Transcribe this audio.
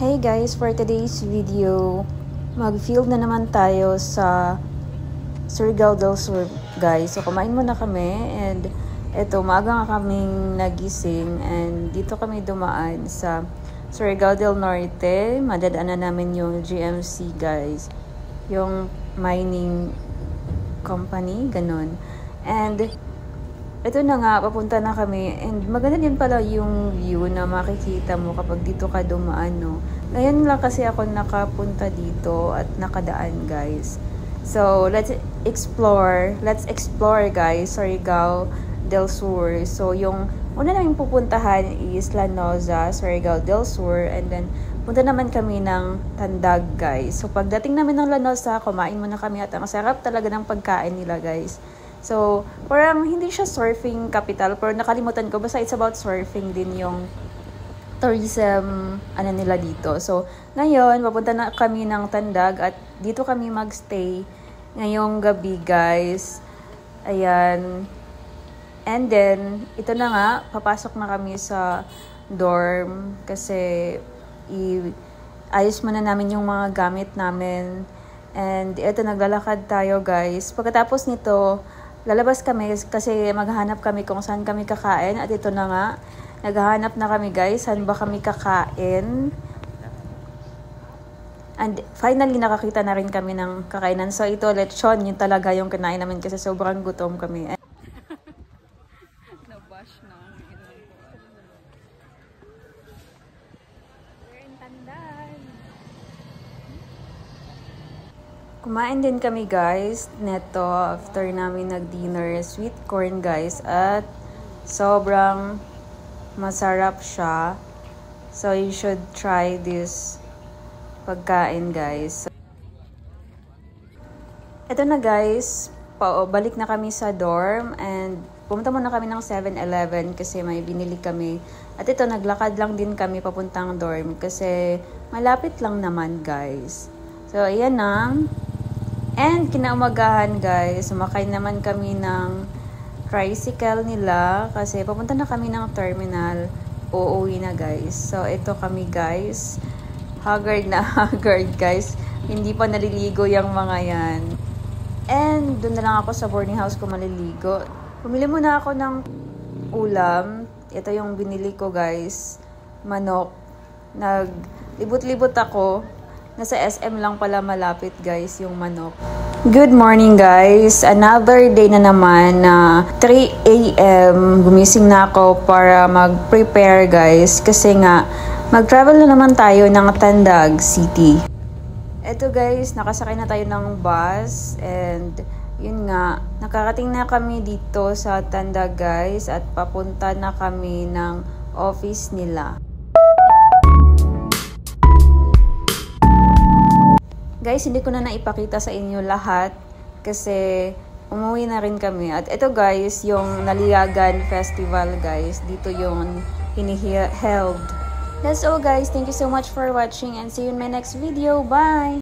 Hey guys, for today's video, mag-field na naman tayo sa Surigao del Sur guys. So kumain muna kami and eto, maaga nga kaming nagising and dito kami dumaan sa Surigao del Norte. Madadaanan namin yung GMC guys, yung mining company, ganun. And ito na nga, papunta na kami. And maganda din pala yung view na makikita mo kapag dito ka dumaan, no? Ngayon lang kasi ako nakapunta dito at nakadaan, guys. So, let's explore guys, Surigao del Sur. So, yung una namin pupuntahan is Lanoza, Surigao del Sur. And then, punta naman kami ng Tandag, guys. So, pagdating namin ng Lanoza, kumain muna kami at ang sarap talaga ng pagkain nila, guys. So, parang hindi siya surfing capital, pero nakalimutan ko, basta it's about surfing din yung tourism nila dito. So, ngayon, papunta na kami ng Tandag at dito kami magstay ngayong gabi, guys. Ayan. And then, ito na nga, papasok na kami sa dorm kasi ayos muna namin yung mga gamit namin. And ito, naglalakad tayo, guys. Pagkatapos nito, lalabas kami kasi maghahanap kami kung saan kami kakain. At ito na nga, naghahanap na kami guys, saan ba kami kakain. And finally, nakakita na rin kami ng kakainan. So ito, lechon, yun talaga yung kinain namin kasi sobrang gutom kami. Nabash na ang inom ko. We're in Tandan. Kumain din kami guys neto after namin nag-dinner, sweet corn guys, at sobrang masarap siya. So you should try this pagkain guys. Ito na guys, balik na kami sa dorm and pumunta muna kami ng 7-Eleven kasi may binili kami. At ito, naglakad lang din kami papuntang dorm kasi malapit lang naman guys. So ayan na. And kinaumagahan guys, sumakay naman kami ng tricycle nila kasi papunta na kami ng terminal. Uuwi na guys. So ito kami guys. Haggard na haggard guys. Hindi pa naliligo yung mga yan. And doon na lang ako sa boarding house ko maliligo. Pumili muna ako ng ulam. Ito yung binili ko guys. Manok. Naglibot-libot ako. Nasa SM lang pala malapit guys yung manok. Good morning guys! Another day na naman na 3 AM. Gumising na ako para mag-prepare guys. Kasi nga, mag-travel na naman tayo ng Tandag City. Eto guys, nakasakay na tayo ng bus. And yun nga, nakarating na kami dito sa Tandag guys. At papunta na kami ng office nila. Guys, hindi ko na naipakita sa inyo lahat kasi umuwi na rin kami. At ito guys, yung Naliagan Festival guys. Dito yung held. That's all guys. Thank you so much for watching and see you in my next video. Bye!